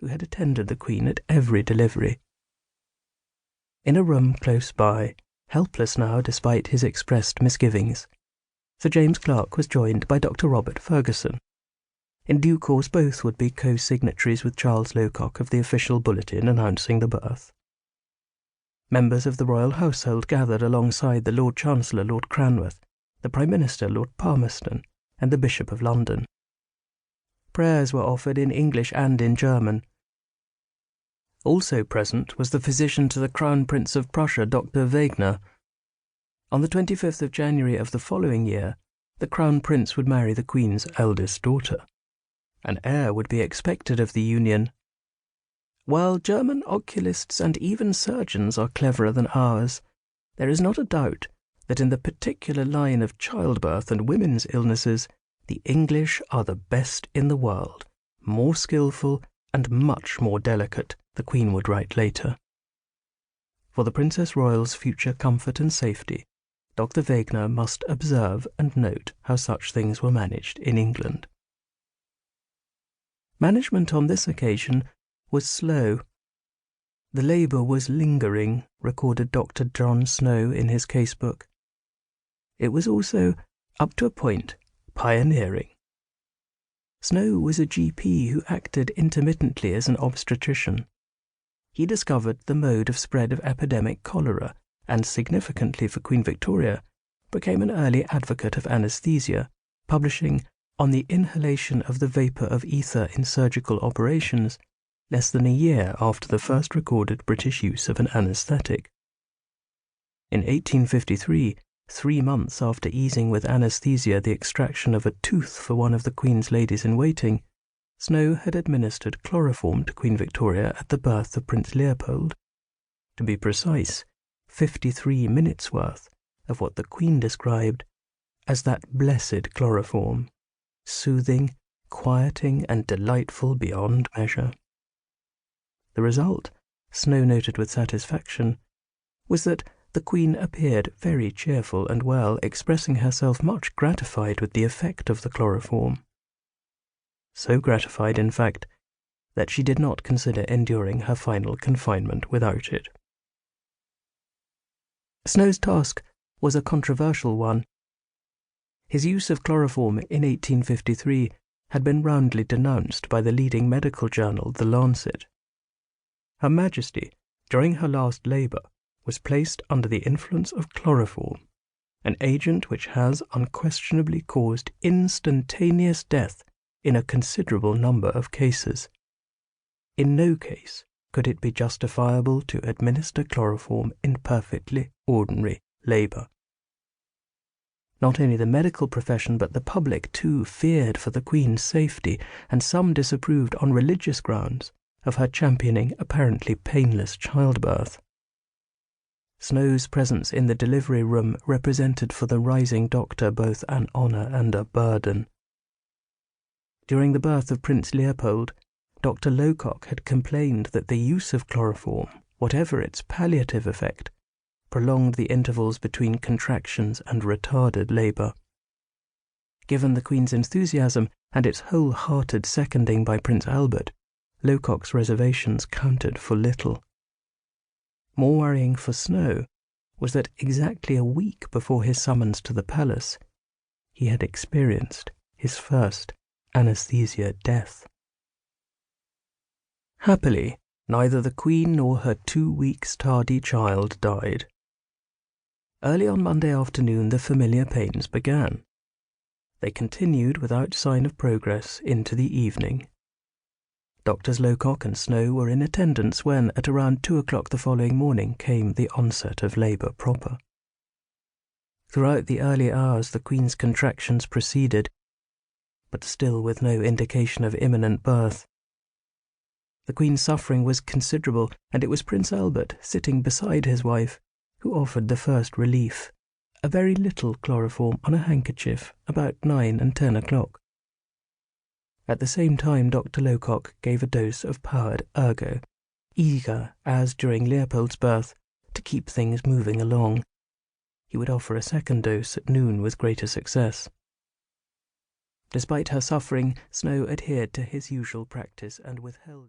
who had attended the Queen at every delivery. In a room close by, helpless now despite his expressed misgivings, Sir James Clark was joined by Dr. Robert Fergusson. In due course both would be co-signatories with Charles Lowcock of the official bulletin announcing the birth. Members of the royal household gathered alongside the Lord Chancellor Lord Cranworth, the Prime Minister Lord Palmerston, and the Bishop of London. Prayers were offered in English and in German. Also present was the physician to the Crown Prince of Prussia, Dr. Wegener. On the 25th of January of the following year, the Crown Prince would marry the Queen's eldest daughter. An heir would be expected of the union. While German oculists and even surgeons are cleverer than ours, there is not a doubt that in the particular line of childbirth and women's illnesses, the English are the best in the world, more skillful and much more delicate, the Queen would write later. For the Princess Royal's future comfort and safety, Dr. Wegener must observe and note how such things were managed in England. Management on this occasion was slow. The labour was lingering, recorded Dr. John Snow in his casebook. It was also, up to a point, pioneering. Snow was a GP who acted intermittently as an obstetrician. He discovered the mode of spread of epidemic cholera and, significantly for Queen Victoria, became an early advocate of anaesthesia, publishing On the Inhalation of the Vapour of Ether in Surgical Operations, less than a year after the first recorded British use of an anaesthetic. In 1853, 3 months after easing with anaesthesia the extraction of a tooth for one of the Queen's ladies-in-waiting, Snow had administered chloroform to Queen Victoria at the birth of Prince Leopold. To be precise, 53 minutes' worth of what the Queen described as that blessed chloroform, soothing, quieting, and delightful beyond measure. The result, Snow noted with satisfaction, was that the Queen appeared very cheerful and well, expressing herself much gratified with the effect of the chloroform. So gratified, in fact, that she did not consider enduring her final confinement without it. Snow's task was a controversial one. His use of chloroform in 1853 had been roundly denounced by the leading medical journal, The Lancet. Her Majesty, during her last labour, was placed under the influence of chloroform, an agent which has unquestionably caused instantaneous death in a considerable number of cases. In no case could it be justifiable to administer chloroform in perfectly ordinary labour. Not only the medical profession but the public too feared for the Queen's safety, and some disapproved on religious grounds of her championing apparently painless childbirth. Snow's presence in the delivery room represented for the rising doctor both an honour and a burden. During the birth of Prince Leopold, Dr. Lowcock had complained that the use of chloroform, whatever its palliative effect, prolonged the intervals between contractions and retarded labour. Given the Queen's enthusiasm and its whole-hearted seconding by Prince Albert, Lowcock's reservations counted for little. More worrying for Snow was that exactly a week before his summons to the palace, he had experienced his first anaesthesia death. Happily, neither the Queen nor her 2 weeks tardy child died. Early on Monday afternoon the familiar pains began. They continued without sign of progress into the evening. Doctors Lowcock and Snow were in attendance when, at around 2 o'clock the following morning, came the onset of labour proper. Throughout the early hours the Queen's contractions proceeded, but still with no indication of imminent birth. The Queen's suffering was considerable, and it was Prince Albert, sitting beside his wife, who offered the first relief, a very little chloroform on a handkerchief about 9 and 10 o'clock. At the same time Dr. Lowcock gave a dose of powdered ergot, eager, as during Leopold's birth, to keep things moving along. He would offer a second dose at noon with greater success. Despite her suffering, Snow adhered to his usual practice and withheld